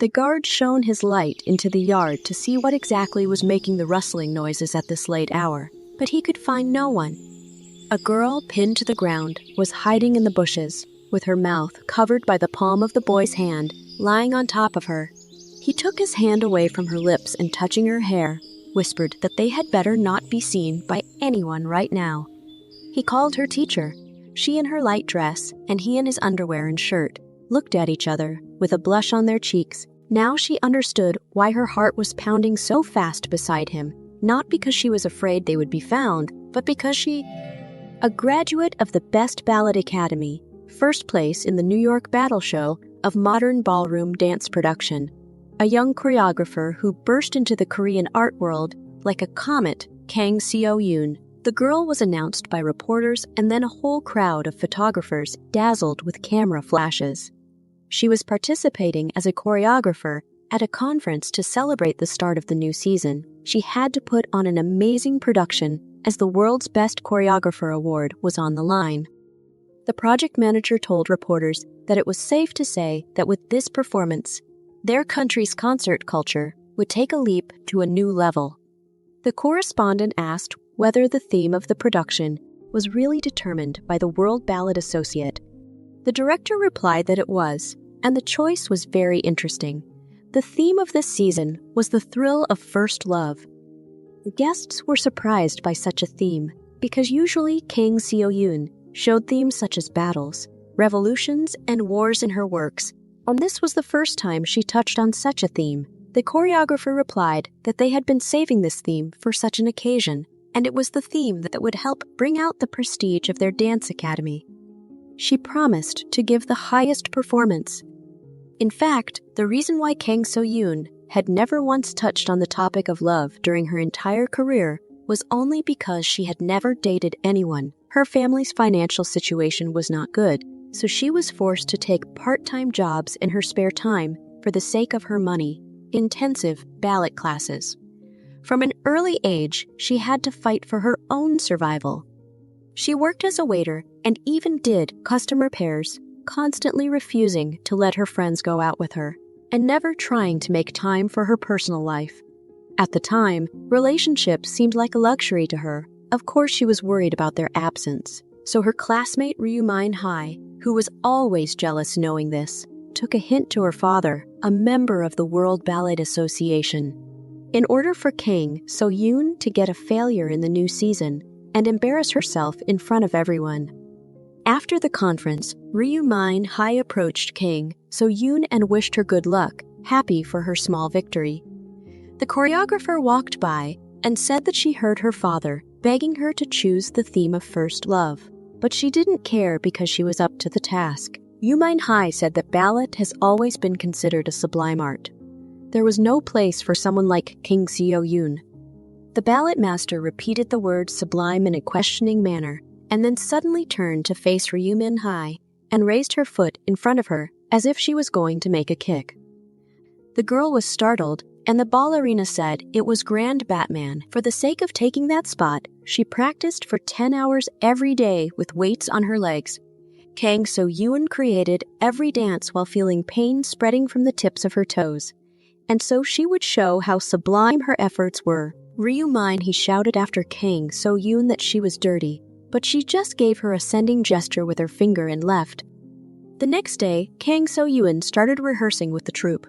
The guard shone his light into the yard to see what exactly was making the rustling noises at this late hour, but he could find no one. A girl pinned to the ground was hiding in the bushes, with her mouth covered by the palm of the boy's hand lying on top of her. He took his hand away from her lips and, touching her hair, whispered that they had better not be seen by anyone right now. He called her teacher. She in her light dress, and he in his underwear and shirt, looked at each other with a blush on their cheeks. Now she understood why her heart was pounding so fast beside him, not because she was afraid they would be found, but because she... A graduate of the Best Ballet Academy, first place in the New York Battle Show of modern ballroom dance production. A young choreographer who burst into the Korean art world like a comet, Kang Seo-yoon. The girl was announced by reporters and then a whole crowd of photographers dazzled with camera flashes. She was participating as a choreographer at a conference to celebrate the start of the new season. She had to put on an amazing production as the World's Best Choreographer award was on the line. The project manager told reporters that it was safe to say that with this performance, their country's concert culture would take a leap to a new level. The correspondent asked whether the theme of the production was really determined by the World Ballet Associate. The director replied that it was, and the choice was very interesting. The theme of this season was the thrill of first love. The guests were surprised by such a theme, because usually Kang Seo-yoon showed themes such as battles, revolutions, and wars in her works, and this was the first time she touched on such a theme. The choreographer replied that they had been saving this theme for such an occasion, and it was the theme that would help bring out the prestige of their dance academy. She promised to give the highest performance. In fact, the reason why Kang Seo-yoon had never once touched on the topic of love during her entire career was only because she had never dated anyone. Her family's financial situation was not good, so she was forced to take part-time jobs in her spare time for the sake of her money, intensive ballet classes. From an early age, she had to fight for her own survival. She worked as a waiter and even did custom repairs, constantly refusing to let her friends go out with her, and never trying to make time for her personal life. At the time, relationships seemed like a luxury to her. Of course, she was worried about their absence, so her classmate Ryu Min-hae, who was always jealous knowing this, took a hint to her father, a member of the World Ballet Association. In order for Kang Seo-yoon to get a failure in the new season and embarrass herself in front of everyone. After the conference, Ryu Min-hae approached Kang Seo-yoon and wished her good luck, happy for her small victory. The choreographer walked by and said that she heard her father begging her to choose the theme of first love, but she didn't care because she was up to the task. Ryu Min-hae said that ballet has always been considered a sublime art. There was no place for someone like Kang Seo-yoon. The ballet master repeated the word sublime in a questioning manner, and then suddenly turned to face Ryu Min-hae and raised her foot in front of her as if she was going to make a kick. The girl was startled, and the ballerina said it was Grand Batman. For the sake of taking that spot, she practiced for 10 hours every day with weights on her legs. Kang Seo-yoon created every dance while feeling pain spreading from the tips of her toes. And so she would show how sublime her efforts were. Ryu Min-hae shouted after Kang Seo-yoon that she was dirty, but she just gave her a sending gesture with her finger and left. The next day, Kang Seo-yoon started rehearsing with the troupe.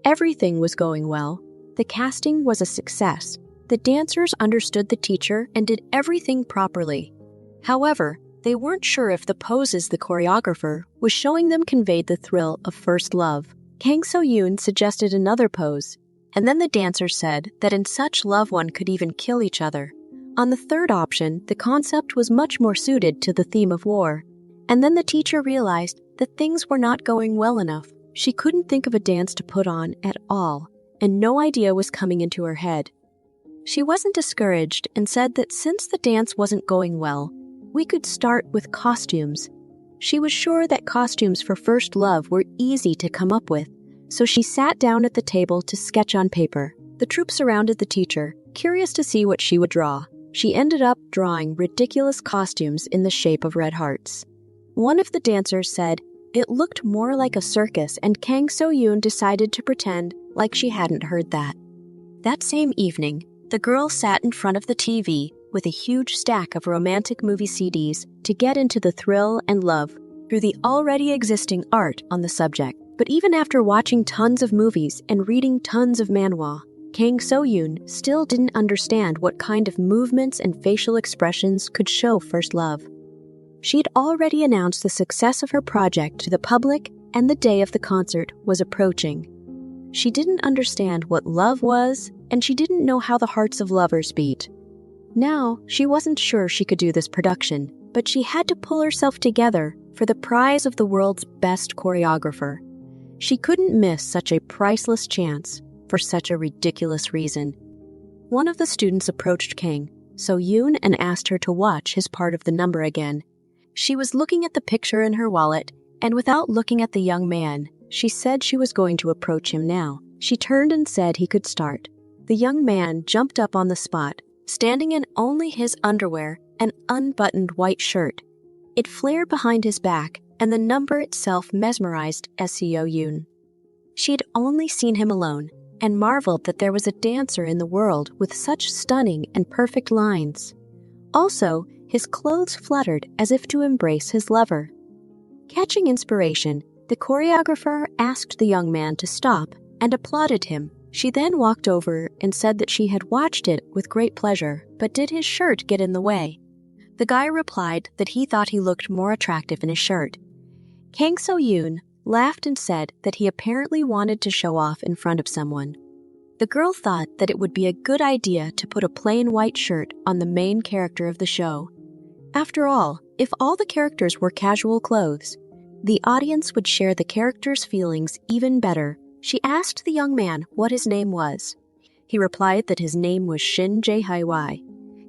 Everything was going well. The casting was a success. The dancers understood the teacher and did everything properly. However, they weren't sure if the poses the choreographer was showing them conveyed the thrill of first love. Kang Seo-yoon suggested another pose, and then the dancer said that in such love one could even kill each other. On the third option, the concept was much more suited to the theme of war. And then the teacher realized that things were not going well enough. She couldn't think of a dance to put on at all, and no idea was coming into her head. She wasn't discouraged and said that since the dance wasn't going well, we could start with costumes. She was sure that costumes for first love were easy to come up with, so she sat down at the table to sketch on paper. The troupe surrounded the teacher, curious to see what she would draw. She ended up drawing ridiculous costumes in the shape of red hearts. One of the dancers said, It looked more like a circus, and Kang So-yoon decided to pretend like she hadn't heard that. That same evening, the girl sat in front of the TV with a huge stack of romantic movie CDs to get into the thrill and love through the already existing art on the subject. But even after watching tons of movies and reading tons of manhwa, Kang So-yoon still didn't understand what kind of movements and facial expressions could show first love. She'd already announced the success of her project to the public, and the day of the concert was approaching. She didn't understand what love was, and she didn't know how the hearts of lovers beat. Now, she wasn't sure she could do this production, but she had to pull herself together for the prize of the world's best choreographer. She couldn't miss such a priceless chance for such a ridiculous reason. One of the students approached Kang So-yoon and asked her to watch his part of the number again. She was looking at the picture in her wallet, and without looking at the young man, she said she was going to approach him now. She turned and said he could start. The young man jumped up on the spot, standing in only his underwear and unbuttoned white shirt. It flared behind his back, and the number itself mesmerized So-yoon. She had only seen him alone, and marveled that there was a dancer in the world with such stunning and perfect lines. Also, his clothes fluttered as if to embrace his lover. Catching inspiration, the choreographer asked the young man to stop and applauded him. She then walked over and said that she had watched it with great pleasure, but did his shirt get in the way? The guy replied that he thought he looked more attractive in his shirt. Kang So-yoon laughed and said that he apparently wanted to show off in front of someone. The girl thought that it would be a good idea to put a plain white shirt on the main character of the show. After all, if all the characters wore casual clothes, the audience would share the character's feelings even better. She asked the young man what his name was. He replied that his name was Shin Jae-hye.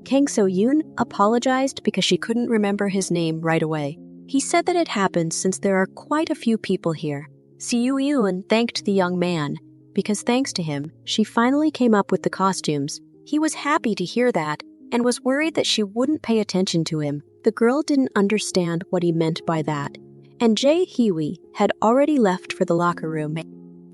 Kang So-yoon apologized because she couldn't remember his name right away. He said that it happened since there are quite a few people here. So-yoon thanked the young man, because thanks to him, she finally came up with the costumes. He was happy to hear that, and was worried that she wouldn't pay attention to him. The girl didn't understand what he meant by that, and Jae-hye had already left for the locker room.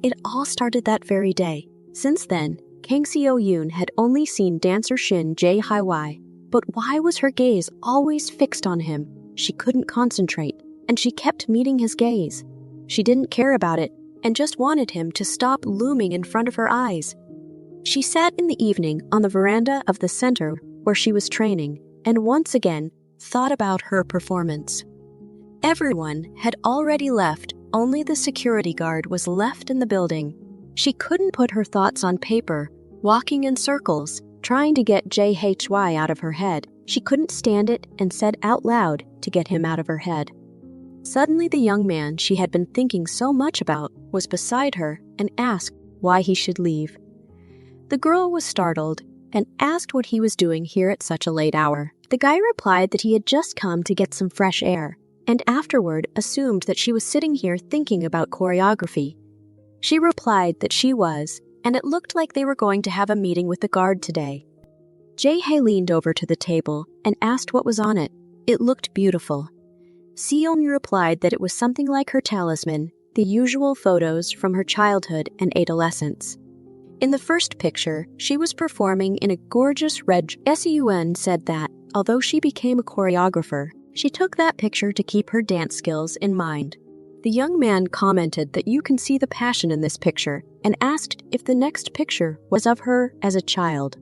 It all started that very day. Since then, Kang So-yoon had only seen dancer Shin Jae-hye, but why was her gaze always fixed on him? She couldn't concentrate, and she kept meeting his gaze. She didn't care about it, and just wanted him to stop looming in front of her eyes. She sat in the evening on the veranda of the center where she was training, and once again thought about her performance. Everyone had already left, only the security guard was left in the building. She couldn't put her thoughts on paper, walking in circles, trying to get Jae-hye out of her head. She couldn't stand it and said out loud to get him out of her head. Suddenly the young man she had been thinking so much about was beside her and asked why he should leave. The girl was startled and asked what he was doing here at such a late hour. The guy replied that he had just come to get some fresh air, and afterward assumed that she was sitting here thinking about choreography. She replied that she was, and it looked like they were going to have a meeting with the guard today. Jae-hye leaned over to the table and asked what was on it. It looked beautiful. So-yoon replied that it was something like her talisman, the usual photos from her childhood and adolescence. In the first picture, she was performing in a gorgeous red dress. So-yoon said that, although she became a choreographer, she took that picture to keep her dance skills in mind. The young man commented that you can see the passion in this picture and asked if the next picture was of her as a child.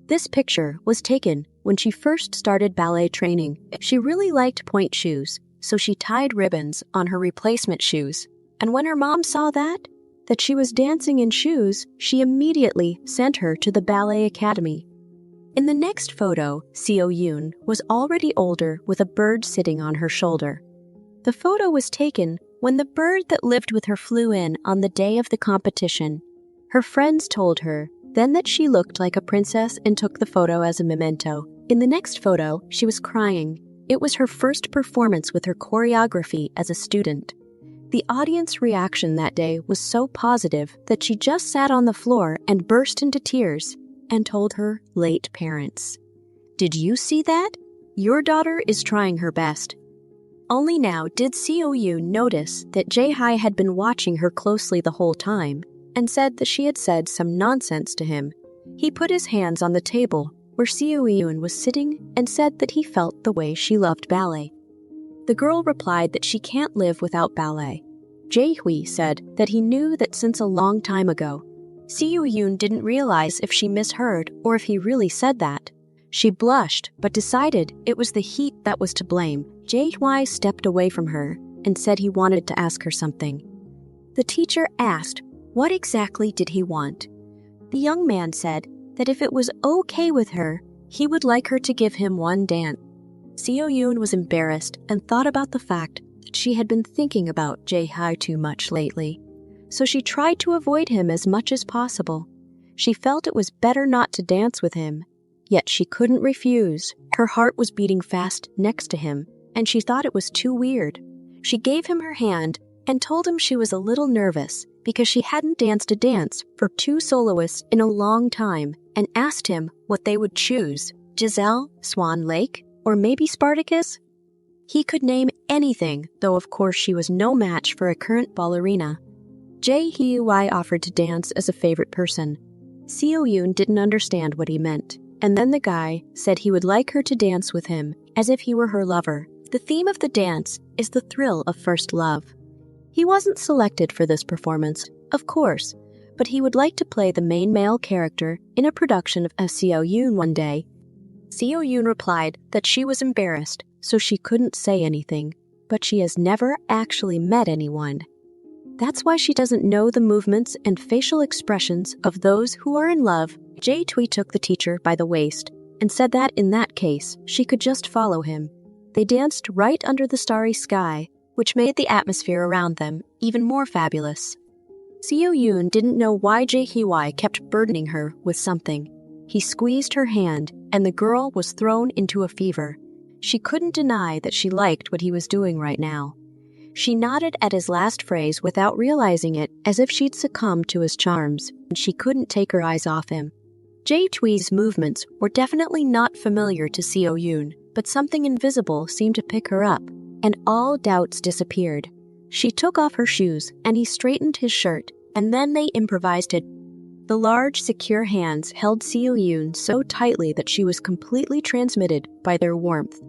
This picture was taken when she first started ballet training. She really liked point shoes, so she tied ribbons on her replacement shoes. And when her mom saw that she was dancing in shoes, she immediately sent her to the ballet academy. In the next photo, So-yoon was already older with a bird sitting on her shoulder. The photo was taken when the bird that lived with her flew in on the day of the competition. Her friends told her then that she looked like a princess and took the photo as a memento. In the next photo, she was crying. It was her first performance with her choreography as a student. The audience reaction that day was so positive that she just sat on the floor and burst into tears and told her late parents, "Did you see that? Your daughter is trying her best." Only now did Seo Yoon notice that Jae-hi had been watching her closely the whole time and said that she had said some nonsense to him. He put his hands on the table where Seo Yoon was sitting and said that he felt the way she loved ballet. The girl replied that she can't live without ballet. Jae-hui said that he knew that since a long time ago. Seo Yoon didn't realize if she misheard or if he really said that. She blushed, but decided it was the heat that was to blame. Jae-hui stepped away from her and said he wanted to ask her something. The teacher asked, what exactly did he want? The young man said that if it was okay with her, he would like her to give him one dance. Seo Yoon was embarrassed and thought about the fact that she had been thinking about Jae-hi too much lately. So she tried to avoid him as much as possible. She felt it was better not to dance with him. Yet she couldn't refuse. Her heart was beating fast next to him, and she thought it was too weird. She gave him her hand and told him she was a little nervous because she hadn't danced a dance for two soloists in a long time, and asked him what they would choose, Giselle, Swan Lake, or maybe Spartacus? He could name anything, though of course she was no match for a current ballerina. Jae-hui offered to dance as a favorite person. Seo Yoon didn't understand what he meant. And then the guy said he would like her to dance with him, as if he were her lover. The theme of the dance is the thrill of first love. He wasn't selected for this performance, of course, but he would like to play the main male character in a production of Seo Yoon one day. Seo Yoon replied that she was embarrassed, so she couldn't say anything, but she has never actually met anyone. That's why she doesn't know the movements and facial expressions of those who are in love. Jae-hui took the teacher by the waist and said that in that case, she could just follow him. They danced right under the starry sky, which made the atmosphere around them even more fabulous. Seo Yoon didn't know why Jae-hui kept burdening her with something. He squeezed her hand, and the girl was thrown into a fever. She couldn't deny that she liked what he was doing right now. She nodded at his last phrase without realizing it, as if she'd succumbed to his charms, and she couldn't take her eyes off him. Jae-hui's movements were definitely not familiar to Seo Yoon, but something invisible seemed to pick her up, and all doubts disappeared. She took off her shoes, and he straightened his shirt, and then they improvised it. The large, secure hands held Seo Yoon so tightly that she was completely transmitted by their warmth.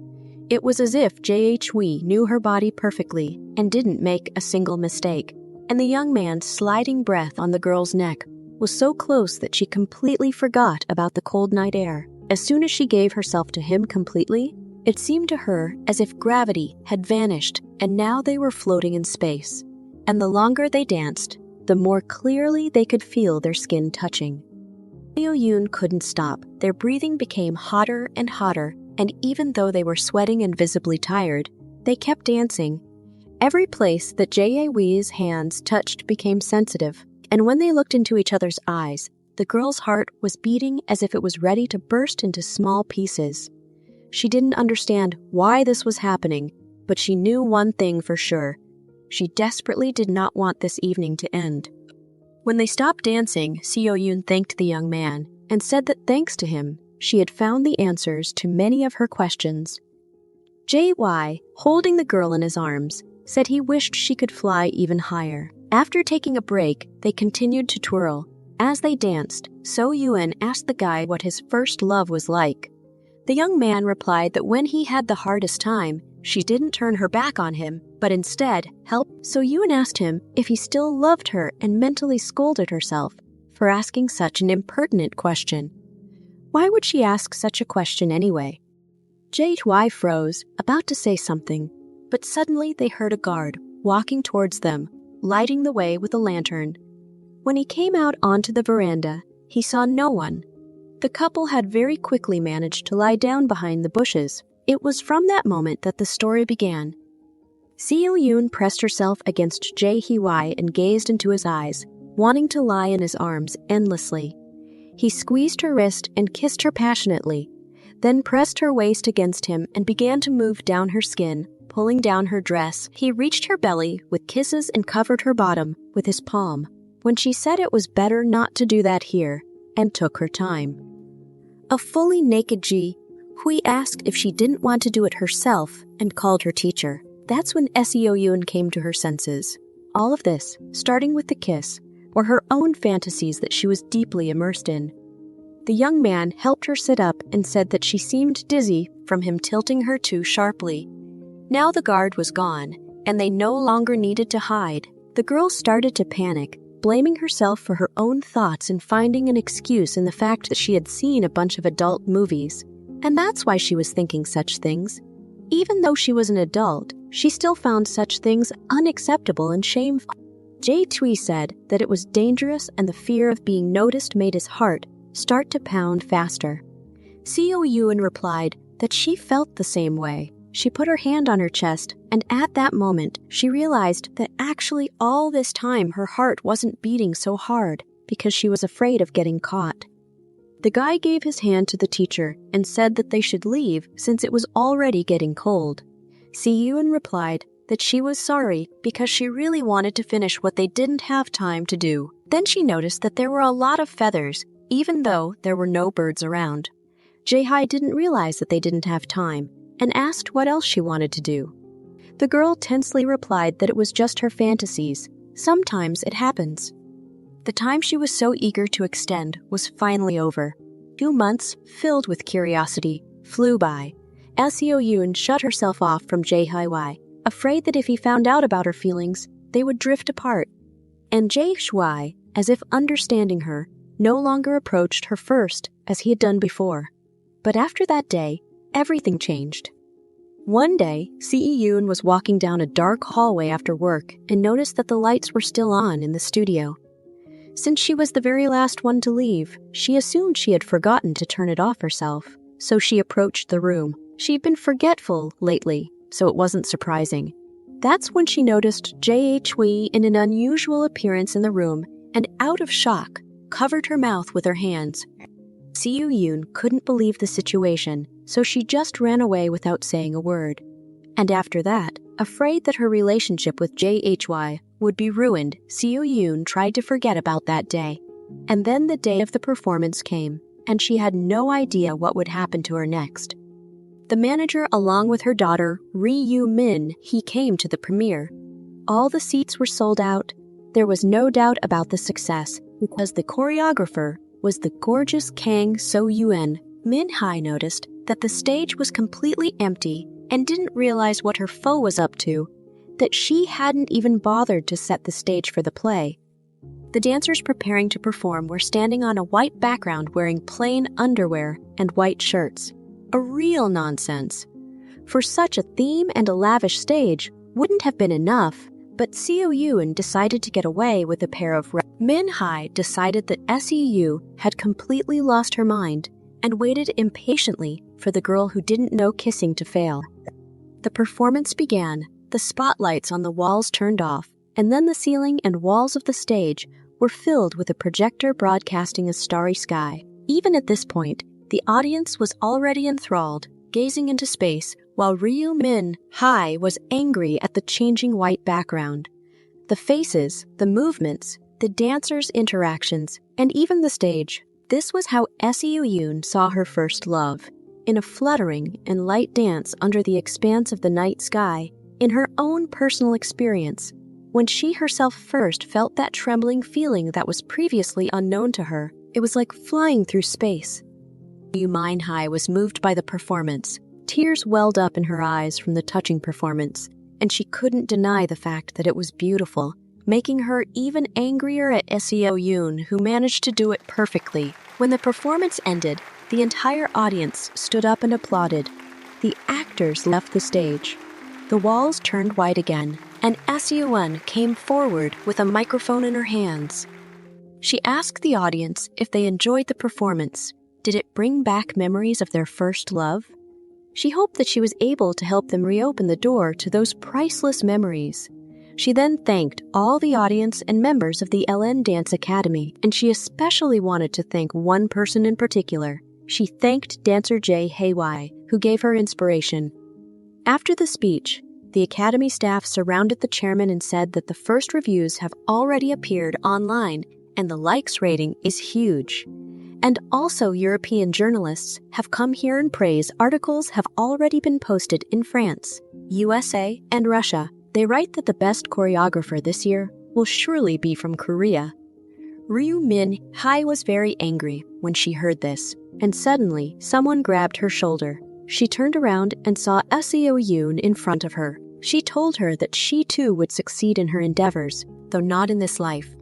It was as if Jae-hui knew her body perfectly and didn't make a single mistake, and the young man's sliding breath on the girl's neck was so close that she completely forgot about the cold night air. As soon as she gave herself to him completely, it seemed to her as if gravity had vanished and now they were floating in space. And the longer they danced, the more clearly they could feel their skin touching. Seo Yoon couldn't stop. Their breathing became hotter and hotter, and even though they were sweating and visibly tired, they kept dancing. Every place that Jae-hui's hands touched became sensitive, and when they looked into each other's eyes, the girl's heart was beating as if it was ready to burst into small pieces. She didn't understand why this was happening, but she knew one thing for sure. She desperately did not want this evening to end. When they stopped dancing, Seo Yoon thanked the young man and said that thanks to him, she had found the answers to many of her questions. Jae-hui, holding the girl in his arms, said he wished she could fly even higher. After taking a break, they continued to twirl. As they danced, So Yoon asked the guy what his first love was like. The young man replied that when he had the hardest time, she didn't turn her back on him, but instead helped. So Yoon asked him if he still loved her and mentally scolded herself for asking such an impertinent question. Why would she ask such a question anyway? Jae-hui froze, about to say something, but suddenly they heard a guard walking towards them, lighting the way with a lantern. When he came out onto the veranda, he saw no one. The couple had very quickly managed to lie down behind the bushes. It was from that moment that the story began. Seo Yoon pressed herself against Jae-hui and gazed into his eyes, wanting to lie in his arms endlessly. He squeezed her wrist and kissed her passionately, then pressed her waist against him and began to move down her skin, pulling down her dress. He reached her belly with kisses and covered her bottom with his palm, when she said it was better not to do that here, and took her time. A fully naked Jae-hui asked if she didn't want to do it herself and called her teacher. That's when Seo Yoon came to her senses. All of this, starting with the kiss, were her own fantasies that she was deeply immersed in. The young man helped her sit up and said that she seemed dizzy from him tilting her too sharply. Now the guard was gone, and they no longer needed to hide. The girl started to panic, blaming herself for her own thoughts and finding an excuse in the fact that she had seen a bunch of adult movies. And that's why she was thinking such things. Even though she was an adult, she still found such things unacceptable and shameful. Jae Tui said that it was dangerous and the fear of being noticed made his heart start to pound faster. Seo Yoon replied that she felt the same way. She put her hand on her chest, and at that moment, she realized that actually all this time her heart wasn't beating so hard because she was afraid of getting caught. The guy gave his hand to the teacher and said that they should leave since it was already getting cold. Seo-yoon replied that she was sorry because she really wanted to finish what they didn't have time to do. Then she noticed that there were a lot of feathers, even though there were no birds around. Jae-hi didn't realize that they didn't have time and asked what else she wanted to do. The girl tensely replied that it was just her fantasies. Sometimes it happens. The time she was so eager to extend was finally over. 2 months, filled with curiosity, flew by. Seo Yoon shut herself off from Jae-hi, afraid that if he found out about her feelings, they would drift apart. And Jae-shui, as if understanding her, no longer approached her first as he had done before. But after that day, everything changed. One day, Seo-yoon was walking down a dark hallway after work and noticed that the lights were still on in the studio. Since she was the very last one to leave, she assumed she had forgotten to turn it off herself, so she approached the room. She'd been forgetful lately, so it wasn't surprising. That's when she noticed Jae-chui in an unusual appearance in the room and, out of shock, covered her mouth with her hands. Seo-yoon couldn't believe the situation, so she just ran away without saying a word. And after that, afraid that her relationship with Jae-hy would be ruined, Seo-yoon tried to forget about that day. And then the day of the performance came, and she had no idea what would happen to her next. The manager, along with her daughter, Ryu-min, he came to the premiere. All the seats were sold out. There was no doubt about the success, because the choreographer was the gorgeous Kang So-yuen. Min-hai noticed that the stage was completely empty and didn't realize what her foe was up to, that she hadn't even bothered to set the stage for the play. The dancers preparing to perform were standing on a white background wearing plain underwear and white shirts. A real nonsense. For such a theme and a lavish stage wouldn't have been enough, but Seo-yoon decided to get away with a pair of Min-hai decided that Seo had completely lost her mind and waited impatiently for the girl who didn't know kissing to fail. The performance began, the spotlights on the walls turned off, and then the ceiling and walls of the stage were filled with a projector broadcasting a starry sky. Even at this point, the audience was already enthralled, gazing into space, while Ryu-min-hai was angry at the changing white background. The faces, the movements, the dancers' interactions, and even the stage. This was how Seo-yoon saw her first love, in a fluttering and light dance under the expanse of the night sky, in her own personal experience, when she herself first felt that trembling feeling that was previously unknown to her. It was like flying through space. Min-hai was moved by the performance. Tears welled up in her eyes from the touching performance, and she couldn't deny the fact that it was beautiful, making her even angrier at Seo-yoon, who managed to do it perfectly. When the performance ended, the entire audience stood up and applauded. The actors left the stage. The walls turned white again, and Seo-yoon came forward with a microphone in her hands. She asked the audience if they enjoyed the performance. Did it bring back memories of their first love? She hoped that she was able to help them reopen the door to those priceless memories. She then thanked all the audience and members of the LN Dance Academy, and she especially wanted to thank one person in particular. She thanked dancer Jae-hy, who gave her inspiration. After the speech, the Academy staff surrounded the chairman and said that the first reviews have already appeared online and the likes rating is huge. And also European journalists have come here and praise articles have already been posted in France. USA, and Russia. They write that the best choreographer this year will surely be from Korea. Ryu Min Hai was very angry when she heard this, and suddenly someone grabbed her shoulder. She turned around and saw Seo Yoon in front of her. She told her that she too would succeed in her endeavors, though not in this life.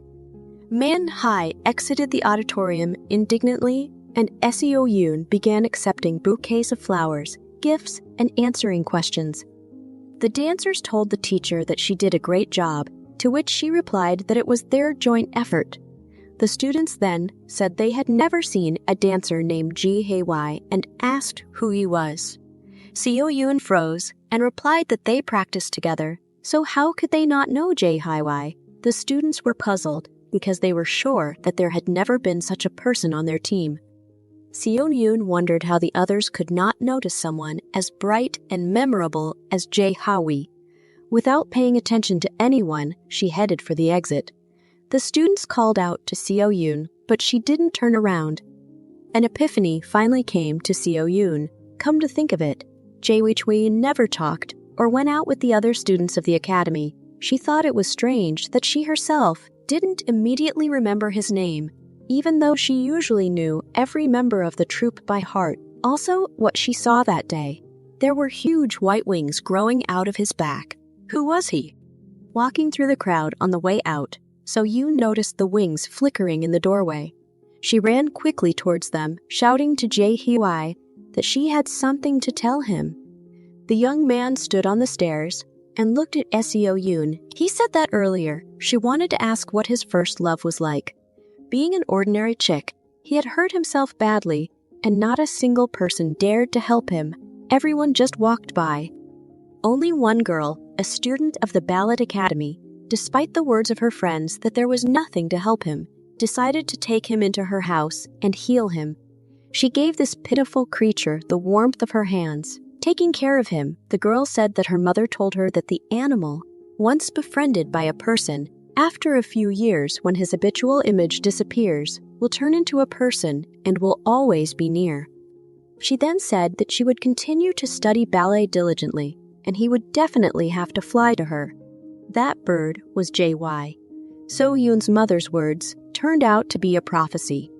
Man Hai exited the auditorium indignantly, and Seo Yoon began accepting bouquets of flowers, gifts, and answering questions. The dancers told the teacher that she did a great job, to which she replied that it was their joint effort. The students then said they had never seen a dancer named Ji Hae-wai and asked who he was. Seo Yoon froze and replied that they practiced together, so how could they not know Ji Hae-wai? The students were puzzled because they were sure that there had never been such a person on their team. Seo Yoon wondered how the others could not notice someone as bright and memorable as Ji Hae-wai. Without paying attention to anyone, she headed for the exit. The students called out to Seo Yoon, but she didn't turn around. An epiphany finally came to Seo Yoon. Come to think of it, Jae Wei never talked or went out with the other students of the academy. She thought it was strange that she herself didn't immediately remember his name, even though she usually knew every member of the troupe by heart. Also, what she saw that day. There were huge white wings growing out of his back. Who was he? Walking through the crowd on the way out, So Yoon noticed the wings flickering in the doorway. She ran quickly towards them, shouting to Jae Hee-wai that she had something to tell him. The young man stood on the stairs and looked at Seo Yoon. He said that earlier she wanted to ask what his first love was like. Being an ordinary chick, he had hurt himself badly, and not a single person dared to help him. Everyone just walked by. Only one girl, a student of the Ballet Academy, despite the words of her friends that there was nothing to help him, decided to take him into her house and heal him. She gave this pitiful creature the warmth of her hands. Taking care of him, the girl said that her mother told her that the animal, once befriended by a person, after a few years when his habitual image disappears, will turn into a person and will always be near. She then said that she would continue to study ballet diligently, and he would definitely have to fly to her. That bird was JY. So Yoon's mother's words turned out to be a prophecy.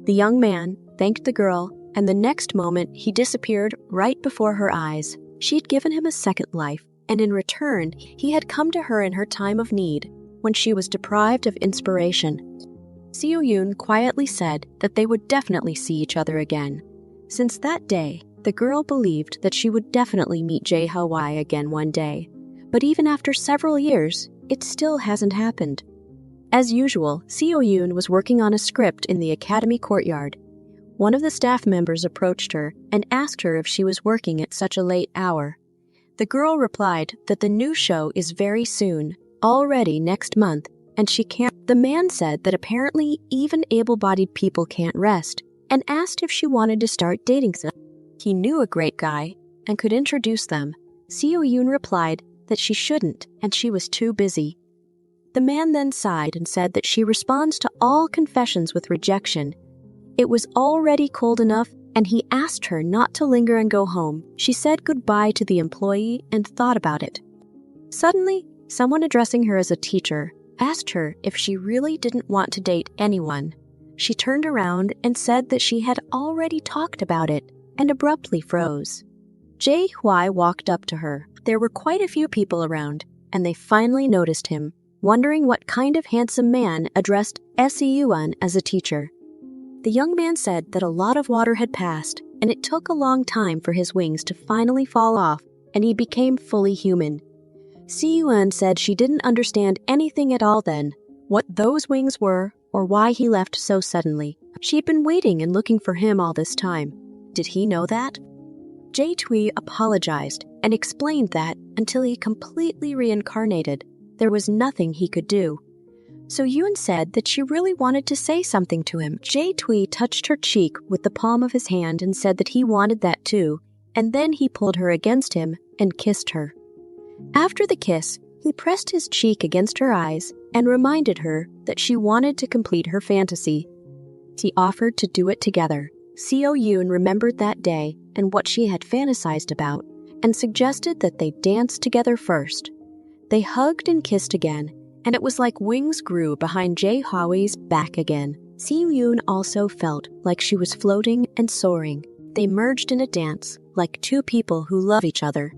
The young man thanked the girl, and the next moment he disappeared right before her eyes. She had given him a second life, and in return, he had come to her in her time of need, when she was deprived of inspiration. Seo Yoon quietly said that they would definitely see each other again. Since that day, the girl believed that she would definitely meet Jae Hee-wai again one day. But even after several years, it still hasn't happened. As usual, Seo Yoon was working on a script in the academy courtyard. One of the staff members approached her and asked her if she was working at such a late hour. The girl replied that the new show is very soon, already next month, and she can't. The man said that apparently even able-bodied people can't rest, and asked if she wanted to start dating them. He knew a great guy and could introduce them. Seo Yoon replied that she shouldn't, and she was too busy. The man then sighed and said that she responds to all confessions with rejection. It was already cold enough, and he asked her not to linger and go home. She said goodbye to the employee and thought about it. Suddenly, someone addressing her as a teacher asked her if she really didn't want to date anyone. She turned around and said that she had already talked about it and abruptly froze. Jae Hwai walked up to her. There were quite a few people around, and they finally noticed him, wondering what kind of handsome man addressed Seo as a teacher. The young man said that a lot of water had passed, and it took a long time for his wings to finally fall off, and he became fully human. Seo said she didn't understand anything at all then, what those wings were, or why he left so suddenly. She had been waiting and looking for him all this time. Did he know that? Jae Tui apologized and explained that until he completely reincarnated, there was nothing he could do. So Yoon said that she really wanted to say something to him. Jae Tui touched her cheek with the palm of his hand and said that he wanted that too, and then he pulled her against him and kissed her. After the kiss, he pressed his cheek against her eyes and reminded her that she wanted to complete her fantasy. He offered to do it together. Seo Yoon remembered that day and what she had fantasized about, and suggested that they dance together first. They hugged and kissed again, and it was like wings grew behind Jae-hwa's back again. Si-yoon also felt like she was floating and soaring. They merged in a dance, like two people who love each other.